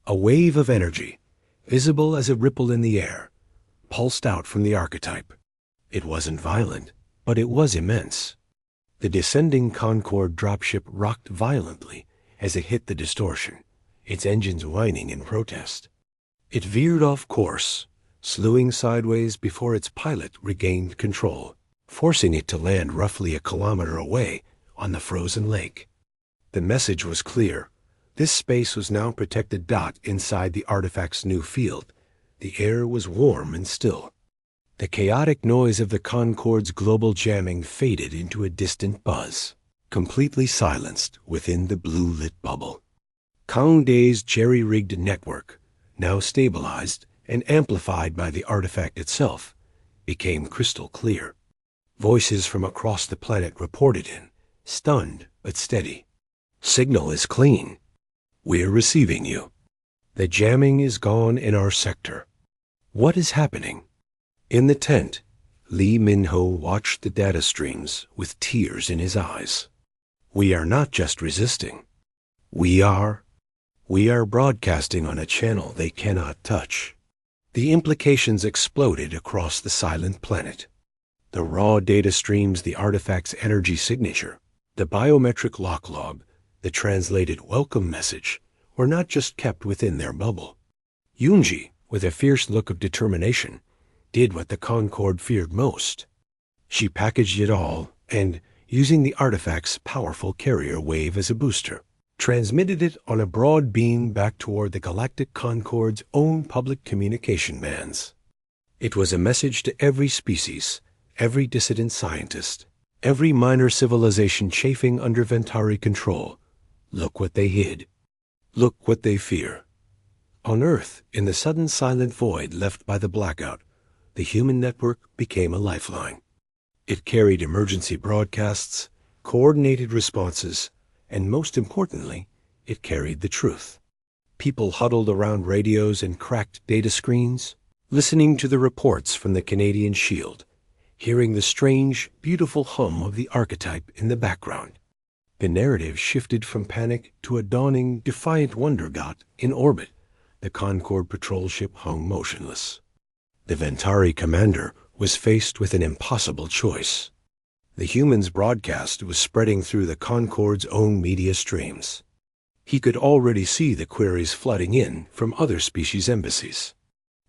A wave of energy, visible as a ripple in the air, pulsed out from the archetype. It wasn't violent, but it was immense. The descending Concorde dropship rocked violently as it hit the distortion, its engines whining in protest. It veered off course, slewing sideways before its pilot regained control, forcing it to land roughly a kilometer away on the frozen lake. The message was clear. This space was now protected dot inside the artifact's new field. The air was warm and still. The chaotic noise of the Concorde's global jamming faded into a distant buzz, completely silenced within the blue-lit bubble. Condé's jerry-rigged network, now stabilized and amplified by the artifact itself, became crystal clear. Voices from across the planet reported in, stunned but steady. "Signal is clean. We're receiving you. The jamming is gone in our sector." What is happening? In the tent, Lee Min-ho watched the data streams with tears in his eyes. We are not just resisting. We are broadcasting on a channel they cannot touch. The implications exploded across the silent planet. The raw data streams, the artifact's energy signature, the biometric lock log, the translated welcome message, were not just kept within their bubble. Yoonji, with a fierce look of determination, did what the Concorde feared most. She packaged it all and, using the artifact's powerful carrier wave as a booster, transmitted it on a broad beam back toward the Galactic Concorde's own public communication bands. It was a message to every species, every dissident scientist, every minor civilization chafing under Ventari control. Look what they hid. Look what they fear. On Earth, in the sudden silent void left by the blackout, the human network became a lifeline. It carried emergency broadcasts, coordinated responses, and most importantly, it carried the truth. People huddled around radios and cracked data screens, listening to the reports from the Canadian Shield, hearing the strange, beautiful hum of the archetype in the background. The narrative shifted from panic to a dawning, defiant wonder. In orbit, the Concorde patrol ship hung motionless. The Ventari commander was faced with an impossible choice. The human's broadcast was spreading through the Concorde's own media streams. He could already see the queries flooding in from other species' embassies.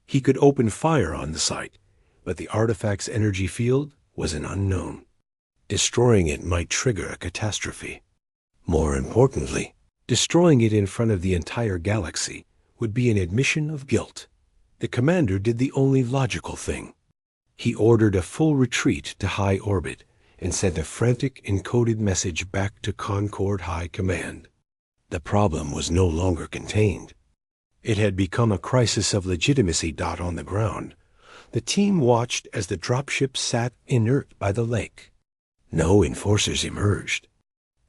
He could open fire on the site, but the artifact's energy field was an unknown. Destroying it might trigger a catastrophe. More importantly, destroying it in front of the entire galaxy would be an admission of guilt. The commander did the only logical thing. He ordered a full retreat to high orbit and sent a frantic encoded message back to Concorde High Command. The problem was no longer contained. It had become a crisis of legitimacy. On the ground, the team watched as the dropship sat inert by the lake. No enforcers emerged.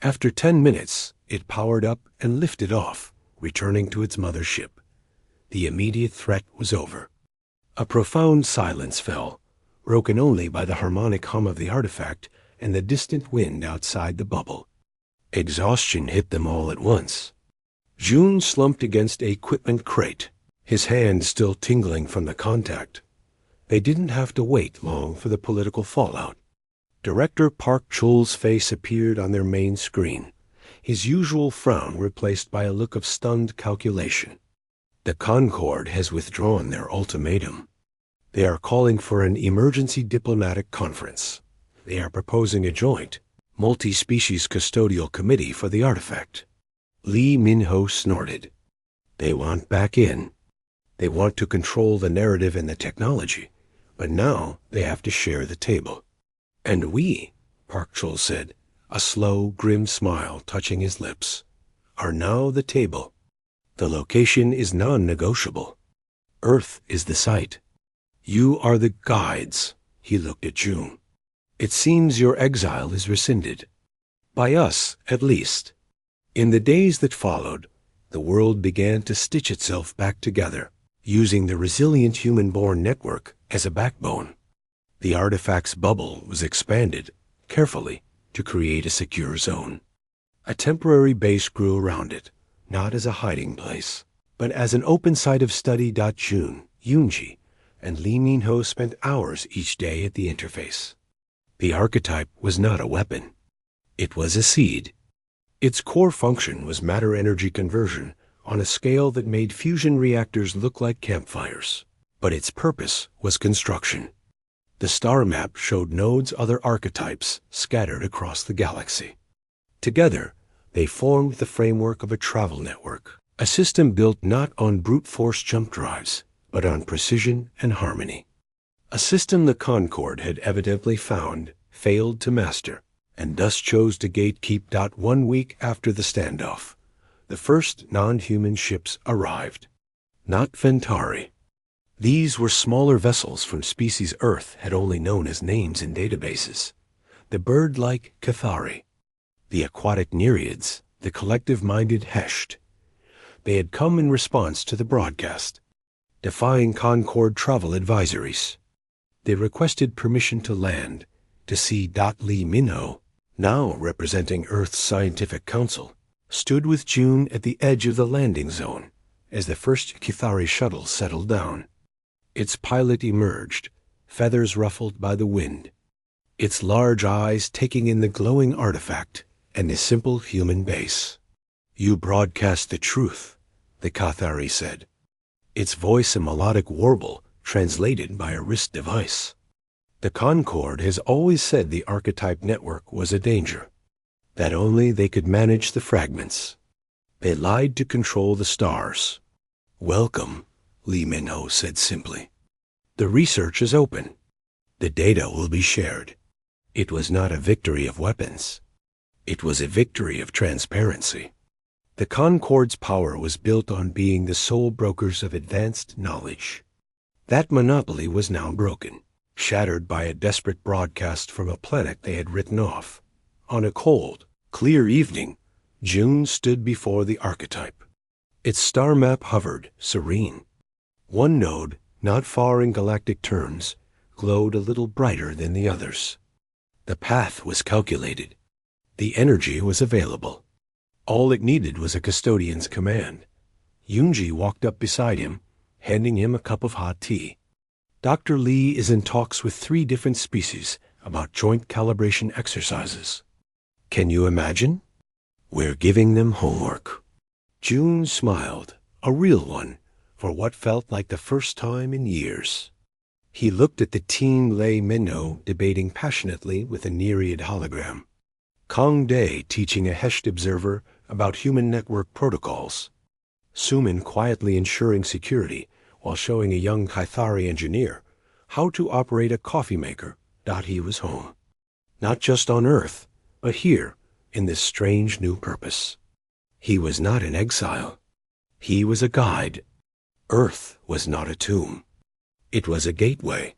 After 10 minutes, it powered up and lifted off, returning to its mothership. The immediate threat was over. A profound silence fell, broken only by the harmonic hum of the artifact and the distant wind outside the bubble. Exhaustion hit them all at once. June slumped against a equipment crate, his hand still tingling from the contact. They didn't have to wait long for the political fallout. Director Park Chul's face appeared on their main screen, his usual frown replaced by a look of stunned calculation. The Concorde has withdrawn their ultimatum. They are calling for an emergency diplomatic conference. They are proposing a joint, multi-species custodial committee for the artifact. Lee Min-ho snorted. They want back in. They want to control the narrative and the technology, but now they have to share the table. And we, Park Chul said, a slow, grim smile touching his lips, are now the table. The location is non-negotiable. Earth is the site. You are the guides. He looked at June. It seems your exile is rescinded. By us, at least. In the days that followed, the world began to stitch itself back together, using the resilient human-born network as a backbone. The artifact's bubble was expanded, carefully, to create a secure zone. A temporary base grew around it, not as a hiding place, but as an open site of study. June, Yoonji, and Lee Min-ho spent hours each day at the interface. The archetype was not a weapon. It was a seed. Its core function was matter-energy conversion on a scale that made fusion reactors look like campfires. But its purpose was construction. The star map showed nodes other archetypes scattered across the galaxy. Together, they formed the framework of a travel network, a system built not on brute force jump drives, but on precision and harmony. A system the Concorde had evidently found, failed to master, and thus chose to gatekeep. 1 week after the standoff, the first non-human ships arrived. Not Ventari. These were smaller vessels from species Earth had only known as names in databases. The bird-like Cathari, the aquatic Nereids, the collective-minded Hesht. They had come in response to the broadcast, defying Concorde travel advisories. They requested permission to land, to see. Lee Min-ho, now representing Earth's Scientific Council, stood with June at the edge of the landing zone as the first Cathari shuttle settled down. Its pilot emerged, feathers ruffled by the wind, its large eyes taking in the glowing artifact and the simple human base. "You broadcast the truth," the Cathari said, its voice a melodic warble translated by a wrist device. The Concorde has always said the archetype network was a danger, that only they could manage the fragments. They lied to control the stars. "Welcome," Lee Min-ho said simply. "The research is open. The data will be shared." It was not a victory of weapons. It was a victory of transparency. The Concorde's power was built on being the sole brokers of advanced knowledge. That monopoly was now broken, shattered by a desperate broadcast from a planet they had written off. On a cold, clear evening, June stood before the archetype. Its star map hovered, serene. One node, not far in galactic terms, glowed a little brighter than the others. The path was calculated. The energy was available. All it needed was a custodian's command. Yoonji walked up beside him, handing him a cup of hot tea. "Dr. Lee is in talks with 3 different species about joint calibration exercises. Can you imagine? We're giving them homework." June smiled, a real one, for what felt like the first time in years. He looked at the team Lee Min-ho debating passionately with a Nereid hologram. Kong Dae teaching a Hesht observer about human network protocols. Suman quietly ensuring security while showing a young Cathari engineer how to operate a coffee maker. He was home. Not just on Earth, but here, in this strange new purpose. He was not in exile. He was a guide. Earth was not a tomb. It was a gateway.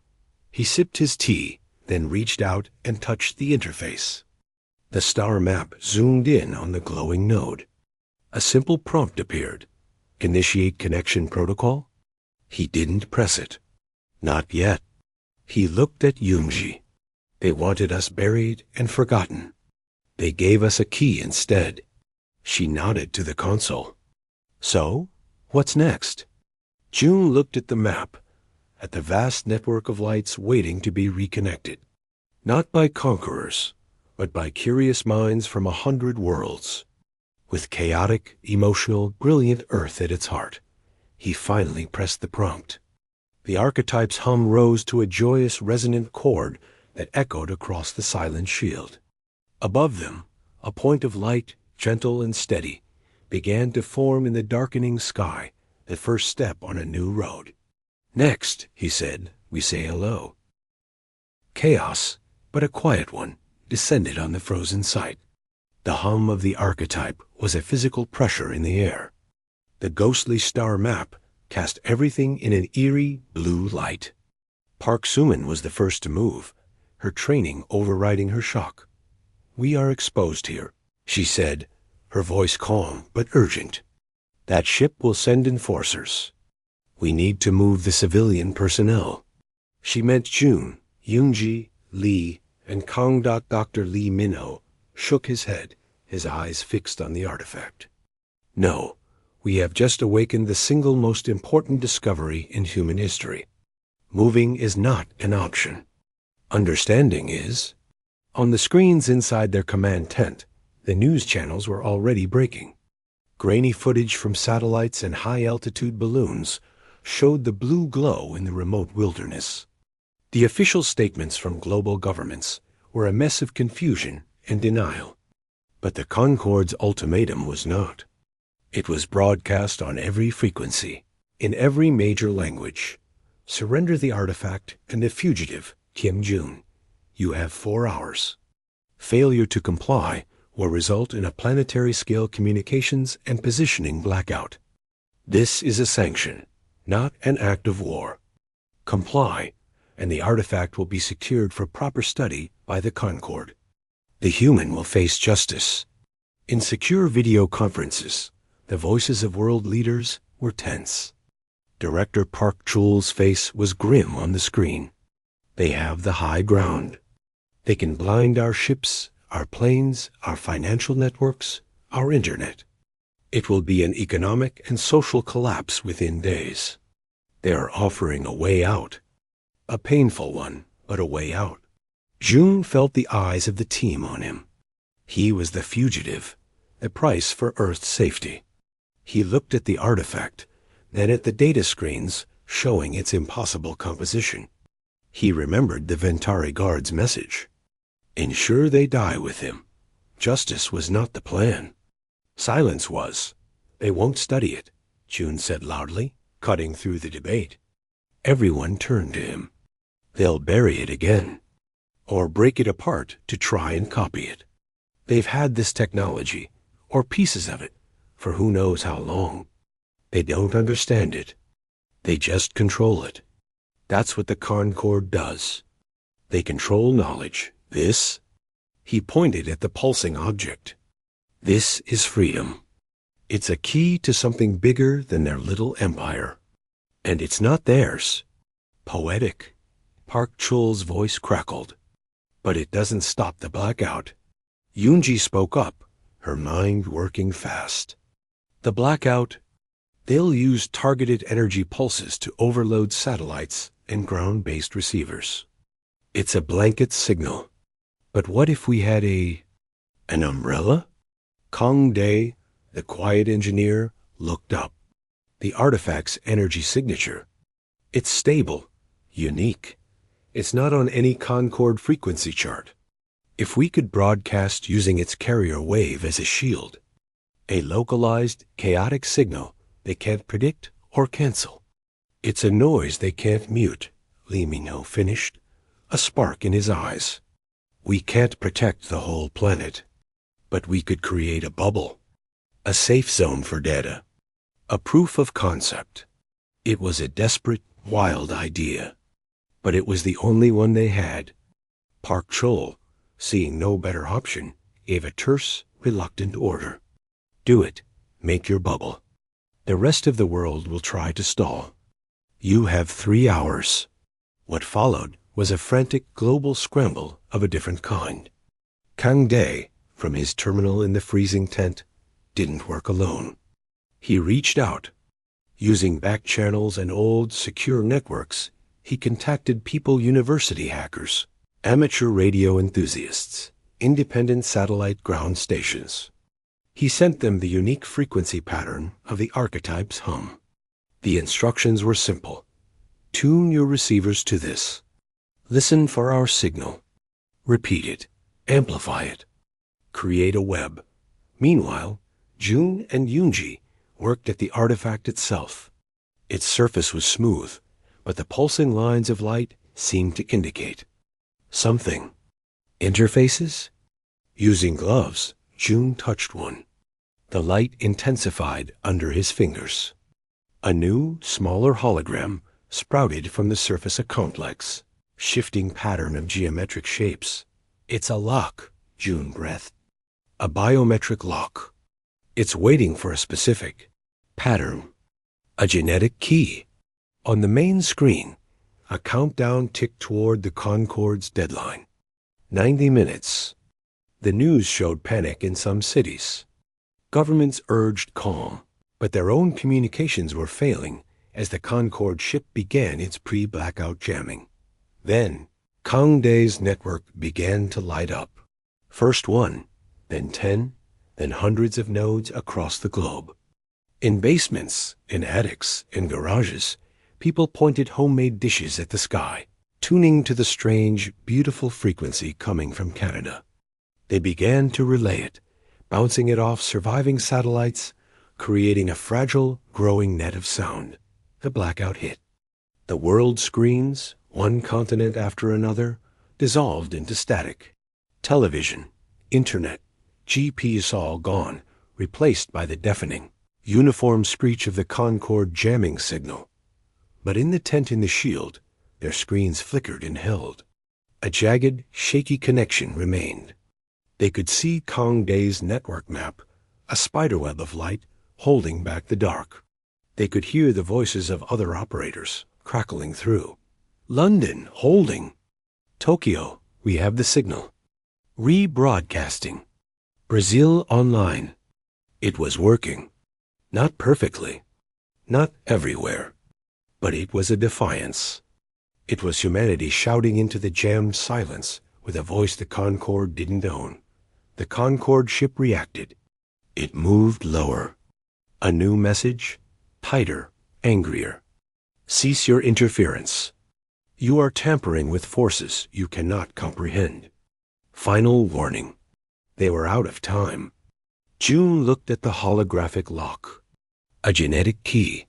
He sipped his tea, then reached out and touched the interface. The star map zoomed in on the glowing node. A simple prompt appeared. "Initiate connection protocol?" He didn't press it. Not yet. He looked at Yoonji. They wanted us buried and forgotten. They gave us a key instead. She nodded to the console. "So, what's next?" June looked at the map, at the vast network of lights waiting to be reconnected. Not by conquerors, but by curious minds from 100 worlds. With chaotic, emotional, brilliant Earth at its heart, he finally pressed the prompt. The archetype's hum rose to a joyous, resonant chord that echoed across the silent shield. Above them, a point of light, gentle and steady, began to form in the darkening sky, the first step on a new road. "Next," he said, "we say hello." Chaos, but a quiet one, descended on the frozen site. The hum of the archetype was a physical pressure in the air. The ghostly star map cast everything in an eerie blue light. Park Suman was the first to move, her training overriding her shock. "We are exposed here," she said, her voice calm but urgent. "That ship will send enforcers. We need to move the civilian personnel." She meant June, Yoonji, Lee, and Kong. Dr. Lee Min-ho shook his head, his eyes fixed on the artifact. "No, We have just awakened the single most important discovery in human history. Moving is not an option. Understanding is. On the screens inside their command tent, the news channels were already breaking. Grainy footage from satellites and high-altitude balloons showed the blue glow in the remote wilderness. The official statements from global governments were a mess of confusion and denial. But the Concorde's ultimatum was not. It was broadcast on every frequency, in every major language. Surrender the artifact and the fugitive, Kim Jun. You have 4 hours. Failure to comply will result in a planetary-scale communications and positioning blackout. This is a sanction, not an act of war. Comply, and the artifact will be secured for proper study by the Concorde. The human will face justice. In secure video conferences, the voices of world leaders were tense. Director Park Chul's face was grim on the screen. They have the high ground. They can blind our ships, our planes, our financial networks, our internet. It will be an economic and social collapse within days. They are offering a way out. A painful one, but a way out. June felt the eyes of the team on him. He was the fugitive, the price for Earth's safety. He looked at the artifact, then at the data screens showing its impossible composition. He remembered the Ventari guard's message. Ensure they die with him. Justice was not the plan. Silence was. They won't study it, June said loudly, cutting through the debate. Everyone turned to him. They'll bury it again, or break it apart to try and copy it. They've had this technology, or pieces of it, for who knows how long. They don't understand it. They just control it. That's what the Concorde does. They control knowledge. This, he pointed at the pulsing object. This is freedom. It's a key to something bigger than their little empire. And it's not theirs. Poetic. Park Chul's voice crackled. But it doesn't stop the blackout. Yoonji spoke up, her mind working fast. The blackout, they'll use targeted energy pulses to overload satellites and ground-based receivers. It's a blanket signal. But what if we had an umbrella? Kong Dae, the quiet engineer, looked up. The artifact's energy signature. It's stable, unique. It's not on any Concorde frequency chart. If we could broadcast using its carrier wave as a shield, a localized, chaotic signal they can't predict or cancel. It's a noise they can't mute, Lee Min-ho finished, a spark in his eyes. We can't protect the whole planet, but we could create a bubble, a safe zone for data, a proof of concept. It was a desperate, wild idea, but it was the only one they had. Park Chul, seeing no better option, gave a terse, reluctant order. Do it. Make your bubble. The rest of the world will try to stall. You have 3 hours. What followed was a frantic global scramble of a different kind. Kang Dae, from his terminal in the freezing tent, didn't work alone. He reached out. Using back channels and old, secure networks, he contacted People University hackers, amateur radio enthusiasts, independent satellite ground stations. He sent them the unique frequency pattern of the archetype's hum. The instructions were simple. Tune your receivers to this. Listen for our signal. Repeat it. Amplify it. Create a web. Meanwhile, June and Yoonji worked at the artifact itself. Its surface was smooth, but the pulsing lines of light seemed to indicate something. Interfaces? Using gloves, June touched one. The light intensified under his fingers. A new, smaller hologram sprouted from the surface a complex, shifting pattern of geometric shapes. It's a lock, June breathed. A biometric lock. It's waiting for a specific pattern. A genetic key. On the main screen, a countdown ticked toward the Concorde's deadline. 90 minutes. The news showed panic in some cities. Governments urged calm, But their own communications were failing as the Concorde ship began its pre-blackout jamming. Then, Kangdae's network began to light up. First one, then 10, then hundreds of nodes across the globe. In basements, in attics, in garages, people pointed homemade dishes at the sky, tuning to the strange, beautiful frequency coming from Canada. They began to relay it, bouncing it off surviving satellites, creating a fragile, growing net of sound. The blackout hit. The world screens, one continent after another, dissolved into static. Television, internet, GPS all gone, replaced by the deafening, uniform screech of the Concorde jamming signal. But in the tent in the shield, their screens flickered and held. A jagged, shaky connection remained. They could see Kangdae's network map, a spiderweb of light holding back the dark. They could hear the voices of other operators crackling through. London, holding. Tokyo, we have the signal. Rebroadcasting. Brazil online. It was working. Not perfectly. Not everywhere. But it was a defiance. It was humanity shouting into the jammed silence with a voice the Concorde didn't own. The Concorde ship reacted. It moved lower. A new message, tighter, angrier. Cease your interference. You are tampering with forces you cannot comprehend. Final warning. They were out of time. June looked at the holographic lock. A genetic key.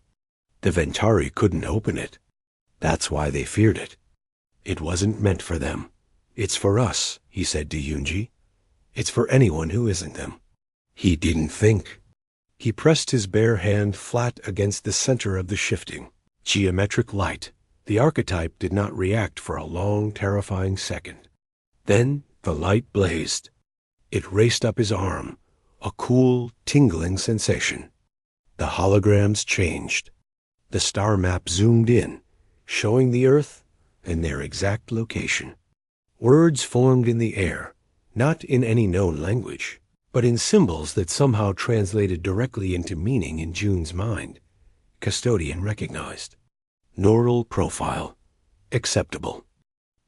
The Ventari couldn't open it. That's why they feared it. It wasn't meant for them. It's for us, he said to Yunji. It's for anyone who isn't them. He didn't think. He pressed his bare hand flat against the center of the shifting, geometric light. The archetype did not react for a long, terrifying second. Then the light blazed. It raced up his arm, a cool, tingling sensation. The holograms changed. The star map zoomed in, showing the Earth and their exact location. Words formed in the air, not in any known language, but in symbols that somehow translated directly into meaning in June's mind. Custodian recognized. Neural profile. Acceptable.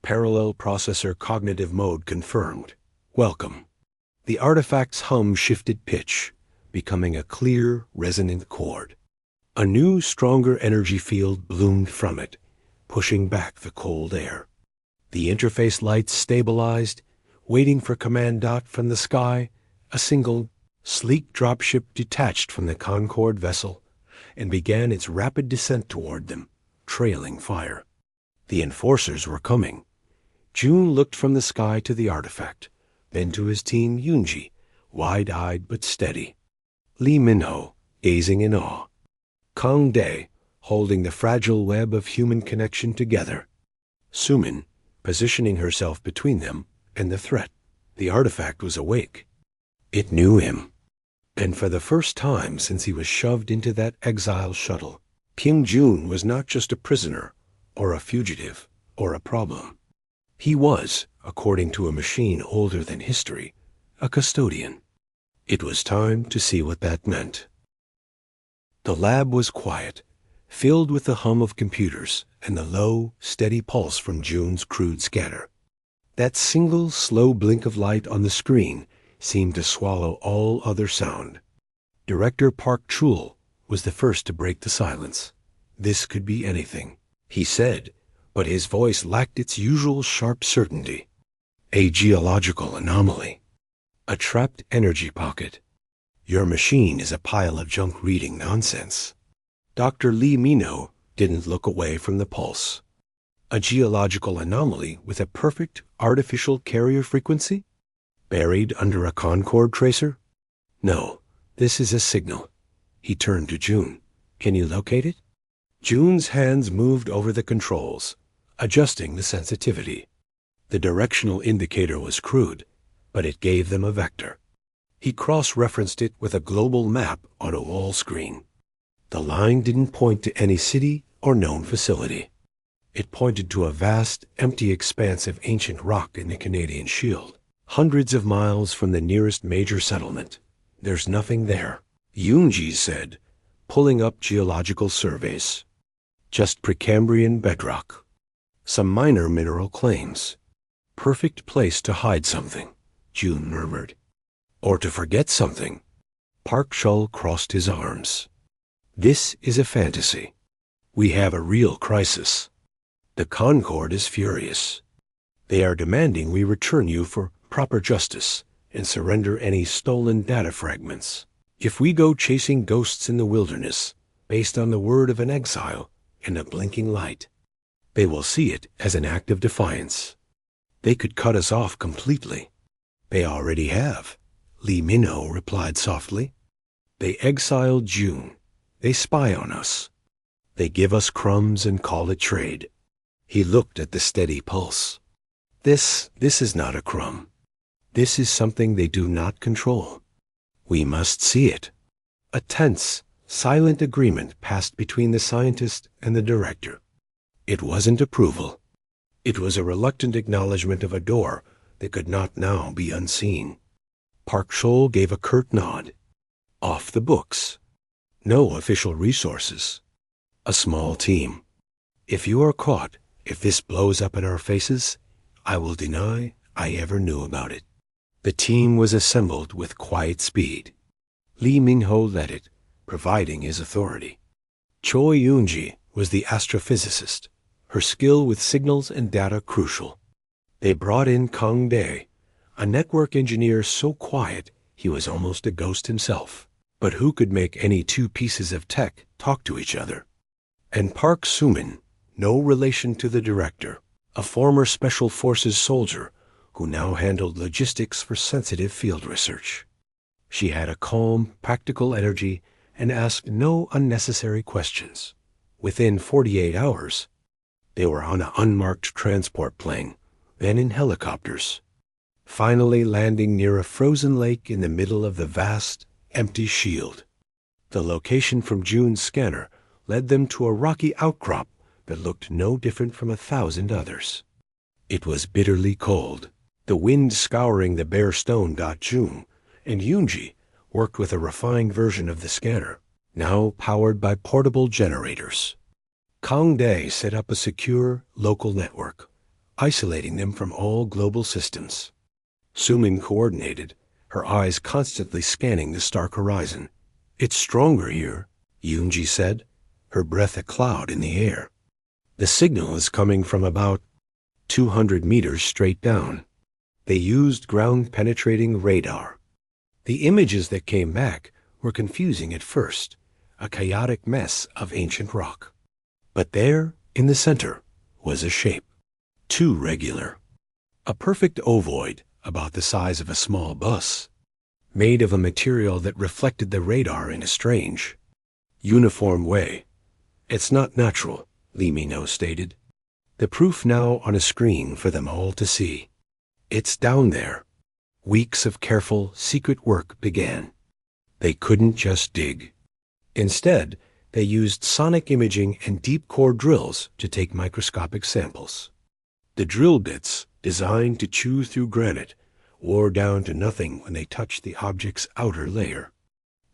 Parallel processor cognitive mode confirmed. Welcome. The artifact's hum shifted pitch, becoming a clear, resonant chord. A new, stronger energy field bloomed from it, pushing back the cold air. The interface lights stabilized, waiting for command dot from the sky. A single, sleek dropship detached from the Concorde vessel and began its rapid descent toward them, trailing fire. The enforcers were coming. June looked from the sky to the artifact, then to his team Yunji, wide-eyed but steady. Lee Minho, gazing in awe. Kangdae, holding the fragile web of human connection together. Sumin, positioning herself between them and the threat. The artifact was awake. It knew him. And for the first time since he was shoved into that exile shuttle, Kim June was not just a prisoner, or a fugitive, or a problem. He was, according to a machine older than history, a custodian. It was time to see what that meant. The lab was quiet, filled with the hum of computers and the low, steady pulse from June's crude scanner. That single, slow blink of light on the screen seemed to swallow all other sound. Director Park Chul was the first to break the silence. This could be anything, he said, but his voice lacked its usual sharp certainty. A geological anomaly. A trapped energy pocket. Your machine is a pile of junk reading nonsense. Dr. Lee Minho didn't look away from the pulse. A geological anomaly with a perfect artificial carrier frequency? Buried under a Concorde tracer? No, this is a signal. He turned to June. Can you locate it? June's hands moved over the controls, adjusting the sensitivity. The directional indicator was crude, but it gave them a vector. He cross-referenced it with a global map on a wall screen. The line didn't point to any city or known facility. It pointed to a vast, empty expanse of ancient rock in the Canadian Shield, hundreds of miles from the nearest major settlement. There's nothing there. Yunji said, pulling up geological surveys. Just Precambrian bedrock. Some minor mineral claims. Perfect place to hide something, June murmured. Or to forget something. Park Shull crossed his arms. This is a fantasy. We have a real crisis. The Concord is furious. They are demanding we return you for proper justice and surrender any stolen data fragments. If we go chasing ghosts in the wilderness, based on the word of an exile and a blinking light, they will see it as an act of defiance. They could cut us off completely. They already have, Lee Minho replied softly. They exiled June. They spy on us. They give us crumbs and call it trade. He looked at the steady pulse. This is not a crumb. This is something they do not control. We must see it. A tense, silent agreement passed between the scientist and the director. It wasn't approval. It was a reluctant acknowledgement of a door that could not now be unseen. Park Shull gave a curt nod. Off the books. No official resources. A small team. If you are caught, if this blows up in our faces, I will deny I ever knew about it. The team was assembled with quiet speed. Lee Minho led it, providing his authority. Choi Yoonji was the astrophysicist, her skill with signals and data crucial. They brought in Kang Dae, a network engineer so quiet he was almost a ghost himself, but who could make any two pieces of tech talk to each other. And Park Soo-min, no relation to the director, a former Special Forces soldier who now handled logistics for sensitive field research. She had a calm, practical energy and asked no unnecessary questions. Within 48 hours, they were on an unmarked transport plane, then in helicopters, finally landing near a frozen lake in the middle of the vast, empty shield. The location from June's scanner led them to a rocky outcrop that looked no different from 1,000 others. It was bitterly cold. The wind scouring the bare stone got June, and Yoonji worked with a refined version of the scanner, now powered by portable generators. Kang Dae set up a secure, local network, isolating them from all global systems. Soo-min coordinated, her eyes constantly scanning the stark horizon. It's stronger here, Yoonji said, her breath a cloud in the air. The signal is coming from about 200 meters straight down. They used ground-penetrating radar. The images that came back were confusing at first, a chaotic mess of ancient rock. But there, in the center, was a shape. Too regular. A perfect ovoid, about the size of a small bus, made of a material that reflected the radar in a strange, uniform way. It's not natural, Lee Minho stated. The proof now on a screen for them all to see. It's down there. Weeks of careful, secret work began. They couldn't just dig. Instead, they used sonic imaging and deep core drills to take microscopic samples. The drill bits, designed to chew through granite, wore down to nothing when they touched the object's outer layer.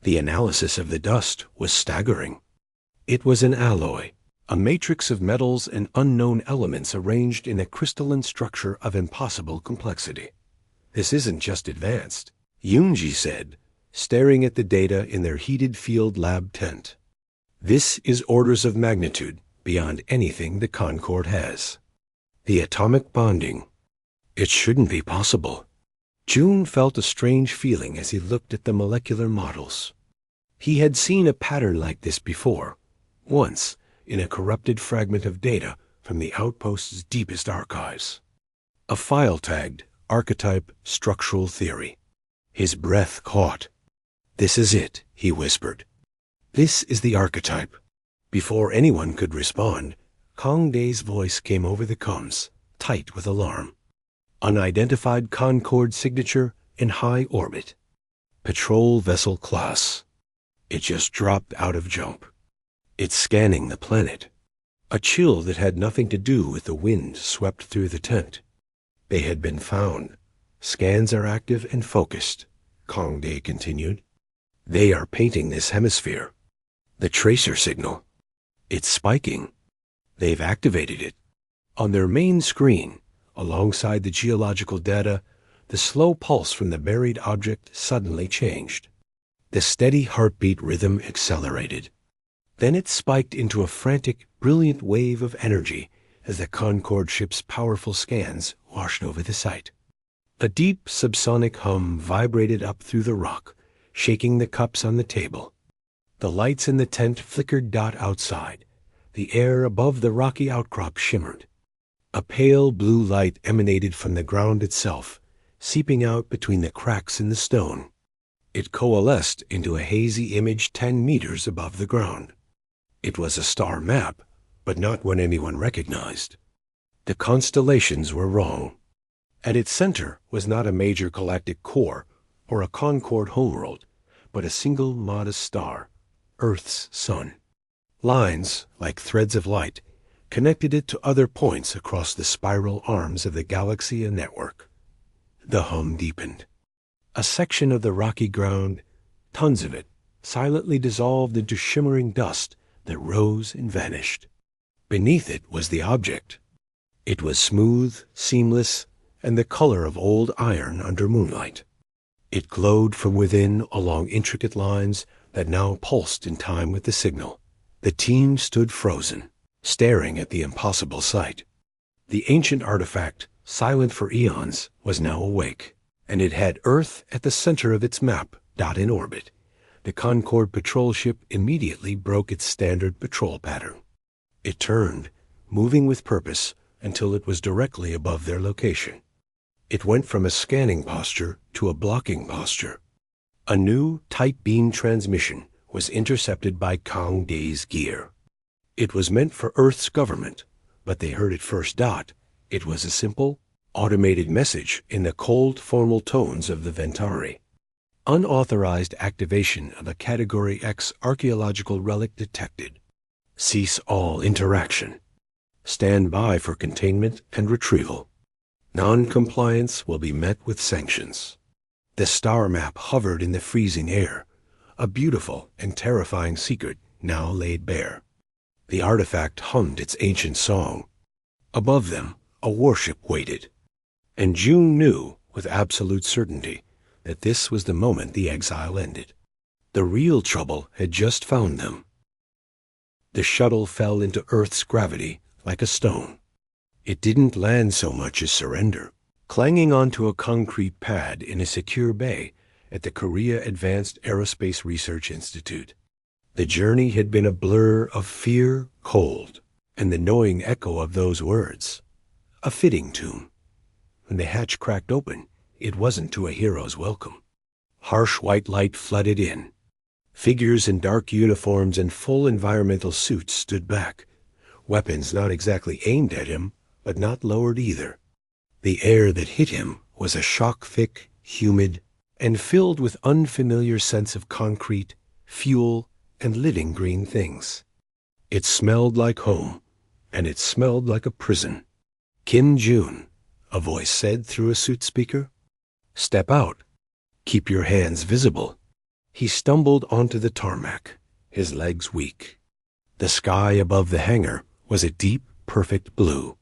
The analysis of the dust was staggering. It was an alloy, a matrix of metals and unknown elements arranged in a crystalline structure of impossible complexity. This isn't just advanced, Yoonji said, staring at the data in their heated field lab tent. This is orders of magnitude beyond anything the Concord has. The atomic bonding. It shouldn't be possible. June felt a strange feeling as he looked at the molecular models. He had seen a pattern like this before, once, in a corrupted fragment of data from the outpost's deepest archives. A file-tagged archetype structural theory. His breath caught. This is it, he whispered. This is the archetype. Before anyone could respond, Kang Dae's voice came over the comms, tight with alarm. Unidentified Concord signature in high orbit. Patrol vessel class. It just dropped out of jump. It's scanning the planet. A chill that had nothing to do with the wind swept through the tent. They had been found. Scans are active and focused, Kang Dae continued. They are painting this hemisphere. The tracer signal. It's spiking. They've activated it. On their main screen, alongside the geological data, the slow pulse from the buried object suddenly changed. The steady heartbeat rhythm accelerated. Then it spiked into a frantic, brilliant wave of energy as the Concorde ship's powerful scans washed over the site. A deep subsonic hum vibrated up through the rock, shaking the cups on the table. The lights in the tent flickered outside. The air above the rocky outcrop shimmered. A pale blue light emanated from the ground itself, seeping out between the cracks in the stone. It coalesced into a hazy image 10 meters above the ground. It was a star map, but not one anyone recognized. The constellations were wrong. At its center was not a major galactic core or a Concorde homeworld, but a single modest star, Earth's sun. Lines, like threads of light, connected it to other points across the spiral arms of the Galaxia network. The hum deepened. A section of the rocky ground, tons of it, silently dissolved into shimmering dust that rose and vanished. Beneath it was the object. It was smooth, seamless, and the color of old iron under moonlight. It glowed from within along intricate lines that now pulsed in time with the signal. The team stood frozen, staring at the impossible sight. The ancient artifact, silent for eons, was now awake, and it had Earth at the center of its map, in orbit. The Concorde patrol ship immediately broke its standard patrol pattern. It turned, moving with purpose, until it was directly above their location. It went from a scanning posture to a blocking posture. A new, tight beam transmission was intercepted by Kang Day's gear. It was meant for Earth's government, but they heard it first. It was a simple, automated message in the cold, formal tones of the Ventari. Unauthorized activation of a Category X archaeological relic detected. Cease all interaction. Stand by for containment and retrieval. Non-compliance will be met with sanctions. The star map hovered in the freezing air, a beautiful and terrifying secret now laid bare. The artifact hummed its ancient song. Above them, a warship waited. And June knew, with absolute certainty, that this was the moment the exile ended. The real trouble had just found them. The shuttle fell into Earth's gravity like a stone. It didn't land so much as surrender, clanging onto a concrete pad in a secure bay at the Korea Advanced Aerospace Research Institute. The journey had been a blur of fear, cold, and the knowing echo of those words. A fitting tune. When the hatch cracked open, it wasn't to a hero's welcome. Harsh white light flooded in. Figures in dark uniforms and full environmental suits stood back, weapons not exactly aimed at him, but not lowered either. The air that hit him was a shock-thick, humid, and filled with unfamiliar scents of concrete, fuel, and living green things. It smelled like home, and it smelled like a prison. Kim June, a voice said through a suit speaker. Step out. Keep your hands visible. He stumbled onto the tarmac, his legs weak. The sky above the hangar was a deep, perfect blue.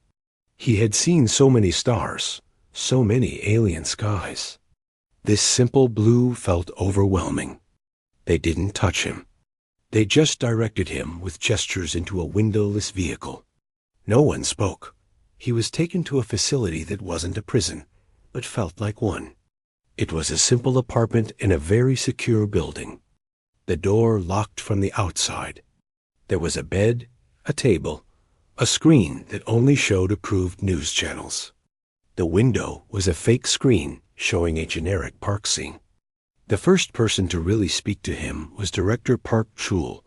He had seen so many stars, so many alien skies. This simple blue felt overwhelming. They didn't touch him. They just directed him with gestures into a windowless vehicle. No one spoke. He was taken to a facility that wasn't a prison, but felt like one. It was a simple apartment in a very secure building. The door locked from the outside. There was a bed, a table, a screen that only showed approved news channels. The window was a fake screen showing a generic park scene. The first person to really speak to him was Director Park Chul.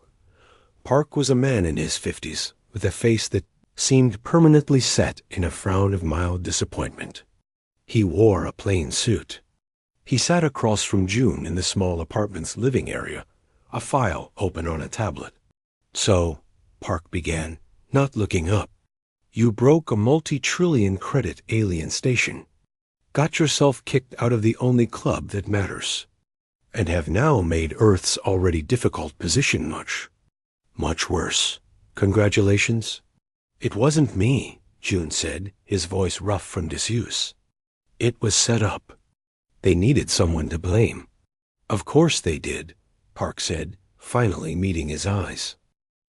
Park was a man in his 50s, with a face that seemed permanently set in a frown of mild disappointment. He wore a plain suit. He sat across from June in the small apartment's living area, a file open on a tablet. So, Park began, not looking up. You broke a multi-trillion credit alien station, got yourself kicked out of the only club that matters, and have now made Earth's already difficult position much. Much worse. Congratulations? It wasn't me, June said, his voice rough from disuse. It was set up. They needed someone to blame. Of course they did, Park said, finally meeting his eyes.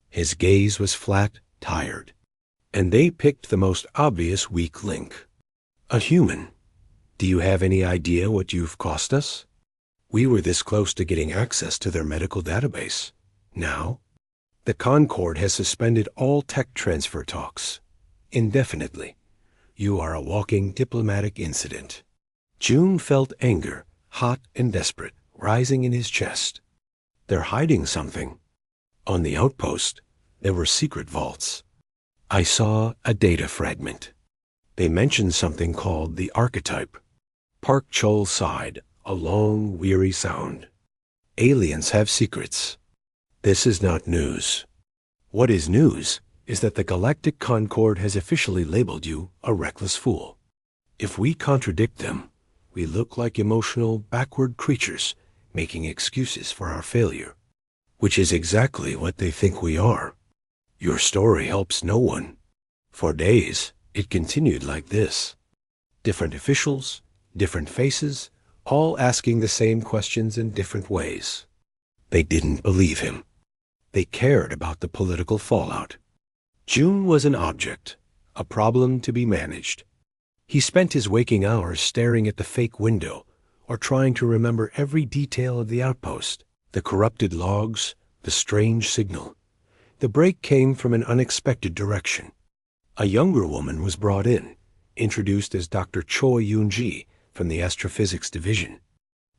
His gaze was flat, tired. And they picked the most obvious weak link. A human. Do you have any idea what you've cost us? We were this close to getting access to their medical database. Now, the Concord has suspended all tech transfer talks. Indefinitely. You are a walking diplomatic incident. June felt anger, hot and desperate, rising in his chest. They're hiding something. On the outpost, there were secret vaults. I saw a data fragment. They mentioned something called the archetype. Park Chol sighed, a long, weary sound. Aliens have secrets. This is not news. What is news is that the Galactic Concord has officially labeled you a reckless fool. If we contradict them, we look like emotional, backward creatures making excuses for our failure, which is exactly what they think we are. Your story helps no one. For days, it continued like this. Different officials, different faces, all asking the same questions in different ways. They didn't believe him. They cared about the political fallout. June was an object, a problem to be managed. He spent his waking hours staring at the fake window or trying to remember every detail of the outpost, the corrupted logs, the strange signal. The break came from an unexpected direction. A younger woman was brought in, introduced as Dr. Choi Yoon-ji from the Astrophysics Division.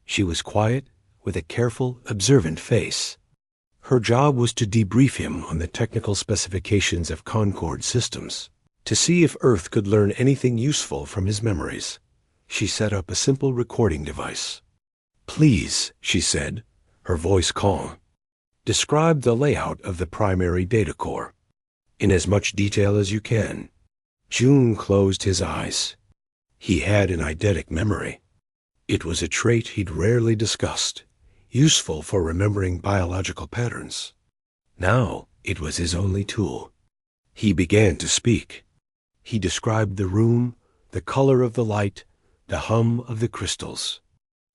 She was quiet, with a careful, observant face. Her job was to debrief him on the technical specifications of Concord systems, to see if Earth could learn anything useful from his memories. She set up a simple recording device. Please, she said, her voice calm, describe the layout of the primary data core, in as much detail as you can. June closed his eyes. He had an eidetic memory. It was a trait he'd rarely discussed, useful for remembering biological patterns. Now it was his only tool. He began to speak. He described the room, the color of the light, the hum of the crystals.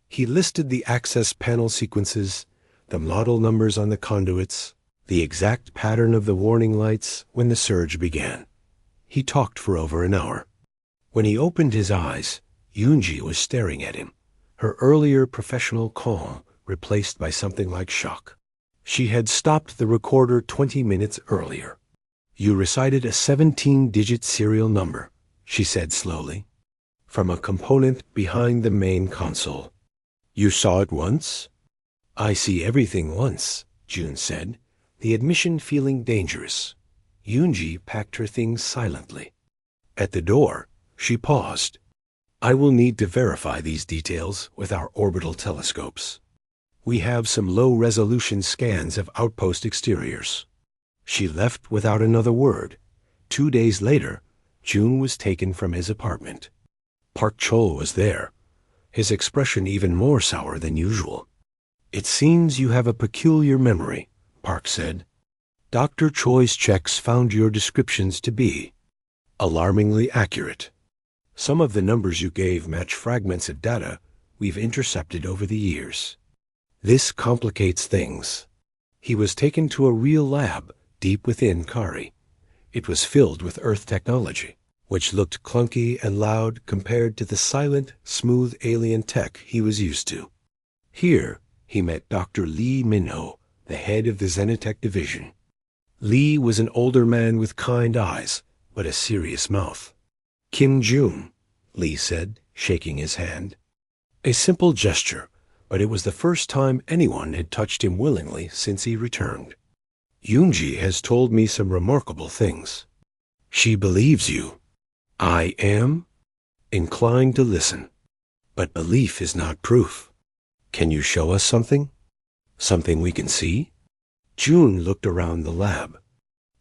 He listed the access panel sequences, the model numbers on the conduits, the exact pattern of the warning lights when the surge began. He talked for over an hour. When he opened his eyes, Yoon-ji was staring at him, her earlier professional calm replaced by something like shock. She had stopped the recorder 20 minutes earlier. You recited a 17-digit serial number, she said slowly, from a component behind the main console. You saw it once? I see everything once, June said, the admission feeling dangerous. Yoon-ji packed her things silently. At the door, she paused. I will need to verify these details with our orbital telescopes. We have some low-resolution scans of outpost exteriors. She left without another word. 2 days later, June was taken from his apartment. Park Chol was there, his expression even more sour than usual. It seems you have a peculiar memory, Park said. Dr. Choi's checks found your descriptions to be alarmingly accurate. Some of the numbers you gave match fragments of data we've intercepted over the years. This complicates things. He was taken to a real lab deep within Kari. It was filled with Earth technology, which looked clunky and loud compared to the silent, smooth alien tech he was used to. Here, he met Dr. Lee Minho, the head of the Xenotech division. Lee was an older man with kind eyes, but a serious mouth. Kim June, Lee said, shaking his hand. A simple gesture, but it was the first time anyone had touched him willingly since he returned. Yoon-ji has told me some remarkable things. She believes you. I am inclined to listen. But belief is not proof. Can you show us something? Something we can see? June looked around the lab.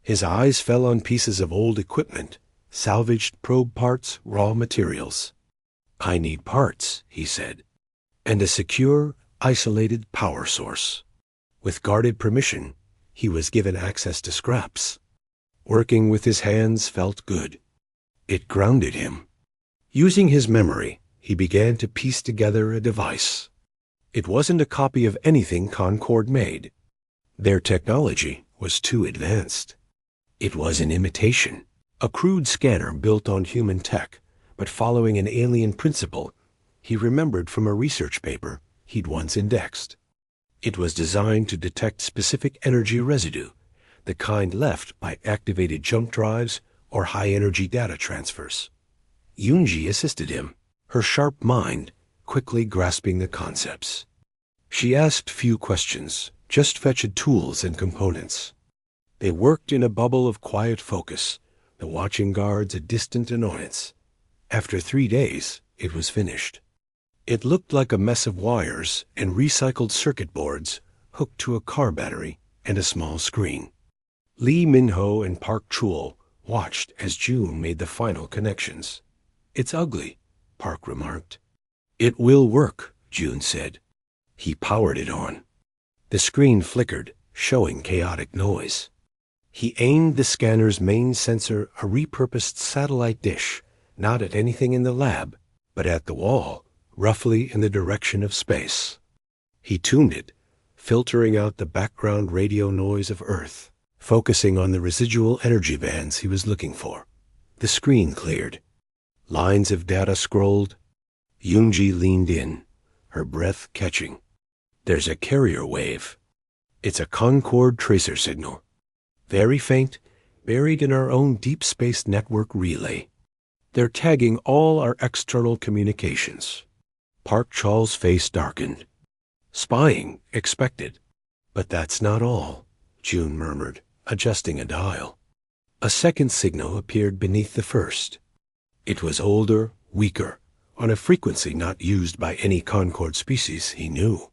His eyes fell on pieces of old equipment, salvaged probe parts, raw materials. I need parts, he said, and a secure, isolated power source. With guarded permission, He was given access to scraps. Working with his hands felt good. It grounded him. Using his memory, he began to piece together a device. It wasn't a copy of anything Concord made. Their technology was too advanced. It was an imitation, a crude scanner built on human tech, but following an alien principle he remembered from a research paper he'd once indexed. It was designed to detect specific energy residue, the kind left by activated jump drives or high-energy data transfers. Yunji assisted him, her sharp mind quickly grasping the concepts. She asked few questions, just fetched tools and components. They worked in a bubble of quiet focus, the watching guards a distant annoyance. After 3 days, it was finished. It looked like a mess of wires and recycled circuit boards hooked to a car battery and a small screen. Lee Minho and Park Chul watched as June made the final connections. "It's ugly," Park remarked. "It will work," June said. He powered it on. The screen flickered, showing chaotic noise. He aimed the scanner's main sensor, a repurposed satellite dish, not at anything in the lab, but at the wall, roughly in the direction of space. He tuned it, filtering out the background radio noise of Earth, focusing on the residual energy bands he was looking for. The screen cleared. Lines of data scrolled. Yunji leaned in, her breath catching. "There's a carrier wave. It's a Concord tracer signal. Very faint, buried in our own deep space network relay. They're tagging all our external communications." Park Chul's face darkened. "Spying, expected. But that's not all," June murmured, adjusting a dial. A second signal appeared beneath the first. It was older, weaker, on a frequency not used by any Concord species he knew.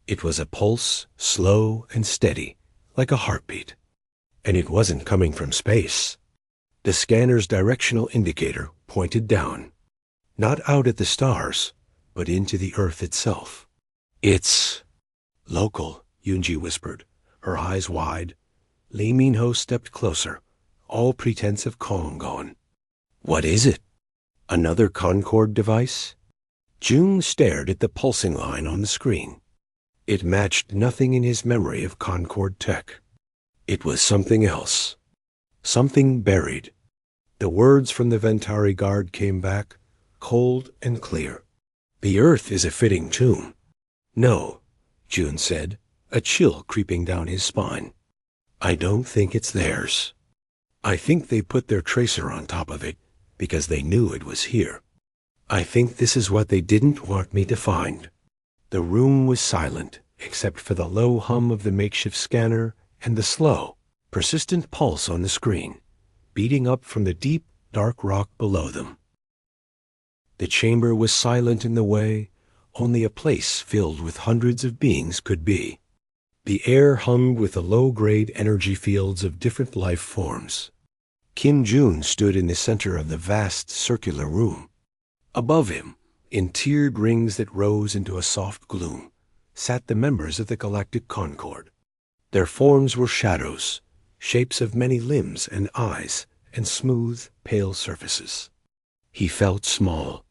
It was a pulse, slow and steady, like a heartbeat. And it wasn't coming from space. The scanner's directional indicator pointed down, not out at the stars, but into the Earth itself. "It's local," Yunji whispered, her eyes wide. Lee Minho stepped closer, all pretense of calm gone. "What is it? Another Concord device?" June stared at the pulsing line on the screen. It matched nothing in his memory of Concord tech. It was something else. Something buried. The words from the Ventari guard came back, cold and clear. "The Earth is a fitting tomb." "No," June said, a chill creeping down his spine. "I don't think it's theirs. I think they put their tracer on top of it because they knew it was here. I think this is what they didn't want me to find." The room was silent, except for the low hum of the makeshift scanner and the slow, persistent pulse on the screen, beating up from the deep, dark rock below them. The chamber was silent in the way only a place filled with hundreds of beings could be. The air hummed with the low-grade energy fields of different life forms. Kim June stood in the center of the vast circular room. Above him, in tiered rings that rose into a soft gloom, sat the members of the Galactic Concord. Their forms were shadows, shapes of many limbs and eyes, and smooth, pale surfaces. He felt small.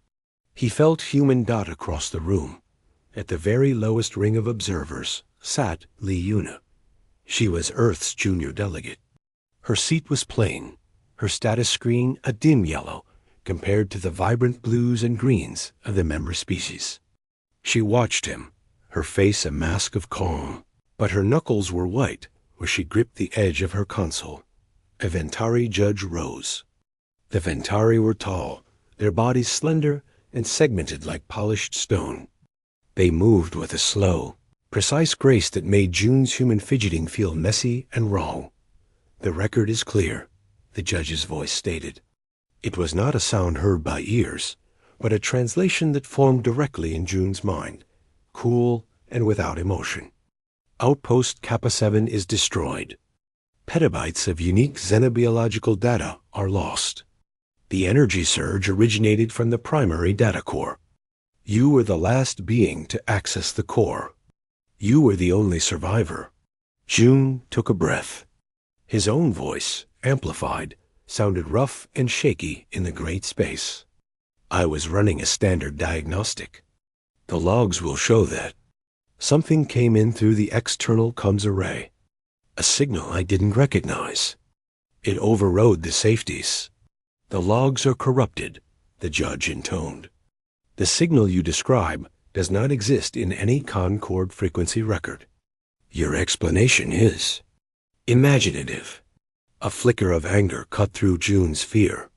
He felt human dot across the room. At the very lowest ring of observers sat Lee Yuna. She was Earth's junior delegate. Her seat was plain, her status screen a dim yellow compared to the vibrant blues and greens of the member species. She watched him, her face a mask of calm, but her knuckles were white where she gripped the edge of her console. A Ventari judge rose. The Ventari were tall, their bodies slender and segmented like polished stone. They moved with a slow, precise grace that made June's human fidgeting feel messy and wrong. "The record is clear," the judge's voice stated. It was not a sound heard by ears, but a translation that formed directly in June's mind, cool and without emotion. "Outpost Kappa 7 is destroyed. Petabytes of unique xenobiological data are lost. The energy surge originated from the primary data core. You were the last being to access the core. You were the only survivor." June took a breath. His own voice, amplified, sounded rough and shaky in the great space. I was running a standard diagnostic. The logs will show that. Something came in through the external comms array. A signal I didn't recognize. It overrode the safeties. The logs are corrupted, the judge intoned. The signal you describe does not exist in any Concord frequency record. Your explanation is imaginative. A flicker of anger cut through June's fear.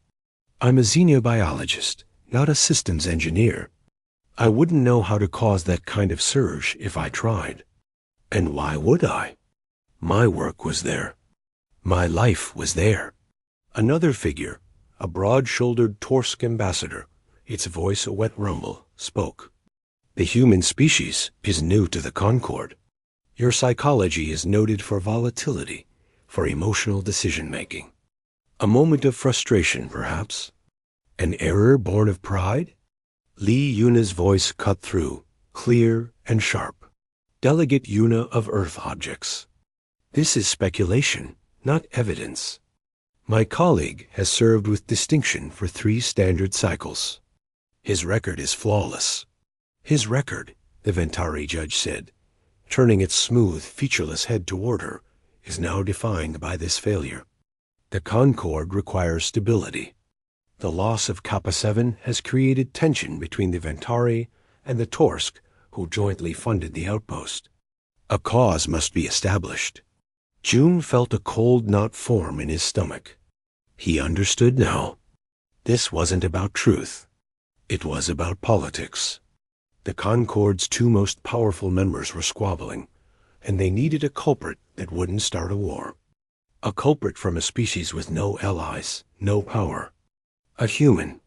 I'm a xenobiologist, not a systems engineer. I wouldn't know how to cause that kind of surge if I tried. And why would I? My work was there. My life was there. Another figure, a broad-shouldered Torsk ambassador, its voice a wet rumble, spoke. The human species is new to the Concord. Your psychology is noted for volatility, for emotional decision-making. A moment of frustration, perhaps? An error born of pride? Lee Yuna's voice cut through, clear and sharp. Delegate Yuna of Earth Objects. This is speculation, not evidence. My colleague has served with distinction for 3 standard cycles. His record is flawless. His record, the Ventari judge said, turning its smooth, featureless head toward her, is now defined by this failure. The Concord requires stability. The loss of Kappa 7 has created tension between the Ventari and the Torsk, who jointly funded the outpost. A cause must be established. June felt a cold knot form in his stomach. He understood now. This wasn't about truth. It was about politics. The Concord's 2 most powerful members were squabbling, and they needed a culprit that wouldn't start a war. A culprit from a species with no allies, no power. A human,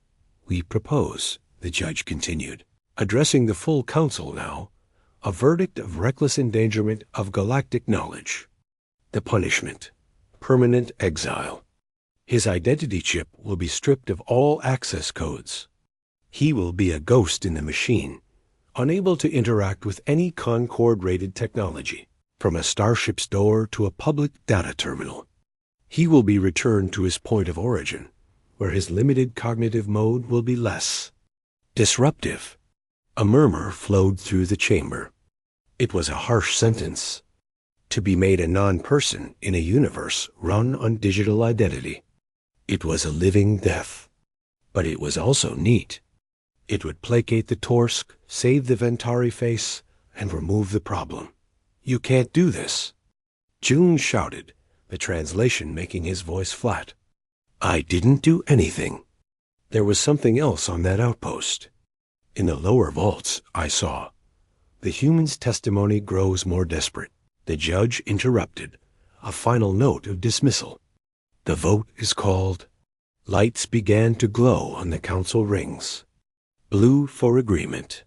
we propose, the judge continued, addressing the full council now, a verdict of reckless endangerment of galactic knowledge. The punishment, permanent exile. His identity chip will be stripped of all access codes. He will be a ghost in the machine, unable to interact with any Concord-rated technology, from a starship's door to a public data terminal. He will be returned to his point of origin, where his limited cognitive mode will be less disruptive. A murmur flowed through the chamber. It was a harsh sentence. To be made a non-person in a universe run on digital identity. It was a living death. But it was also neat. It would placate the Torsk, save the Ventari face, and remove the problem. You can't do this. June shouted, the translation making his voice flat. I didn't do anything. There was something else on that outpost. In the lower vaults, I saw. The human's testimony grows more desperate. The judge interrupted, a final note of dismissal. The vote is called. Lights began to glow on the council rings. Blue for agreement.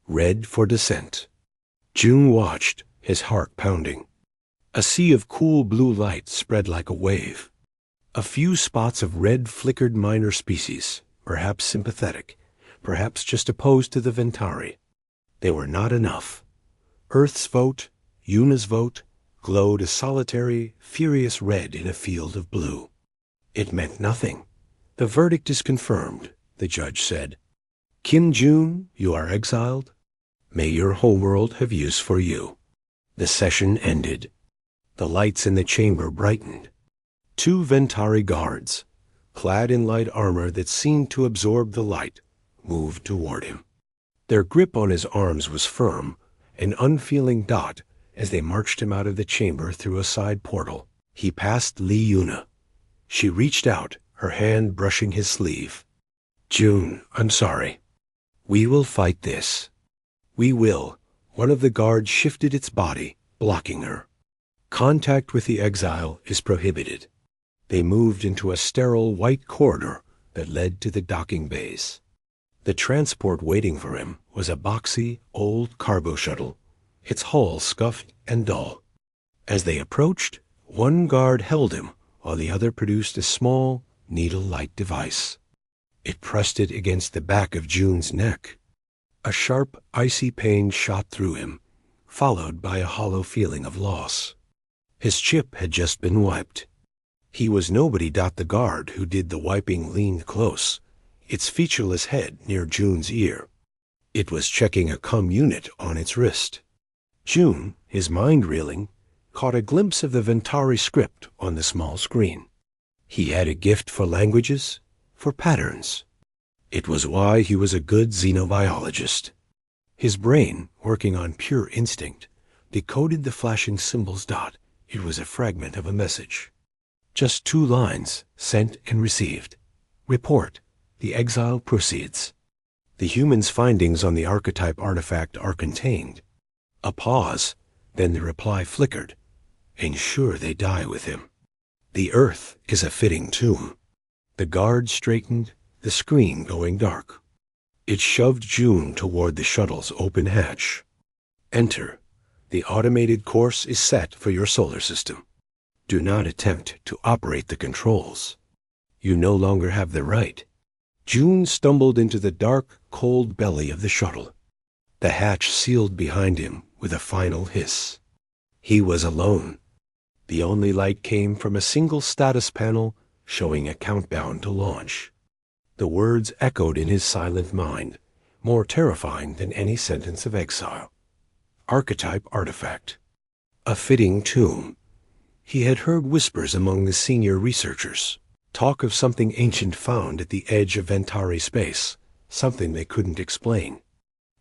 Red for dissent. June watched, his heart pounding. A sea of cool blue light spread like a wave. A few spots of red flickered minor species, perhaps sympathetic, perhaps just opposed to the Ventari. They were not enough. Earth's vote, Yuna's vote, glowed a solitary, furious red in a field of blue. It meant nothing. The verdict is confirmed, the judge said. Kim June, you are exiled. May your homeworld have use for you. The session ended. The lights in the chamber brightened. 2 Ventari guards, clad in light armor that seemed to absorb the light, moved toward him. Their grip on his arms was firm, an unfeeling dot as they marched him out of the chamber through a side portal. He passed Lee Yuna. She reached out, her hand brushing his sleeve. June, I'm sorry. We will fight this. We will. One of the guards shifted its body, blocking her. Contact with the exile is prohibited. They moved into a sterile white corridor that led to the docking bays. The transport waiting for him was a boxy, old cargo shuttle, its hull scuffed and dull. As they approached, one guard held him while the other produced a small, needle-like device. It pressed it against the back of June's neck. A sharp, icy pain shot through him, followed by a hollow feeling of loss. His chip had just been wiped. He was nobody. The guard who did the wiping leaned close, its featureless head near June's ear. It was checking a comm unit on its wrist. June, his mind reeling, caught a glimpse of the Ventari script on the small screen. He had a gift for languages, for patterns. It was why he was a good xenobiologist. His brain, working on pure instinct, decoded the flashing symbols. It was a fragment of a message. Just 2 lines, sent and received. Report. The Exiled proceeds. The human's findings on the archetype artifact are contained. A pause, then the reply flickered. Ensure they die with him. The Earth is a fitting tomb. The guard straightened, the screen going dark. It shoved June toward the shuttle's open hatch. Enter. The automated course is set for your solar system. Do not attempt to operate the controls. You no longer have the right. June stumbled into the dark, cold belly of the shuttle. The hatch sealed behind him with a final hiss. He was alone. The only light came from a single status panel showing a countdown to launch. The words echoed in his silent mind, more terrifying than any sentence of exile. Archetype artifact. A fitting tomb. He had heard whispers among the senior researchers, talk of something ancient found at the edge of Ventari space, something they couldn't explain.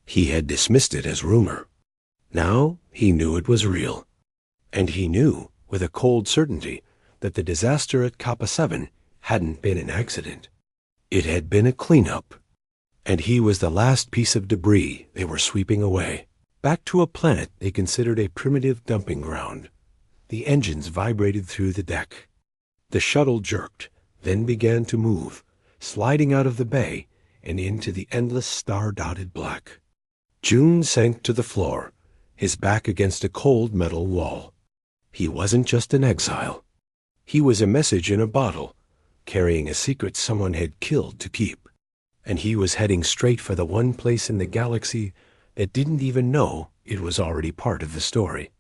He had dismissed it as rumor. Now he knew it was real. And he knew, with a cold certainty, that the disaster at Kappa 7 hadn't been an accident. It had been a cleanup. And he was the last piece of debris they were sweeping away, back to a planet they considered a primitive dumping ground. The engines vibrated through the deck. The shuttle jerked, then began to move, sliding out of the bay and into the endless star-dotted black. June sank to the floor, his back against a cold metal wall. He wasn't just an exile. He was a message in a bottle, carrying a secret someone had killed to keep. And he was heading straight for the one place in the galaxy that didn't even know it was already part of the story.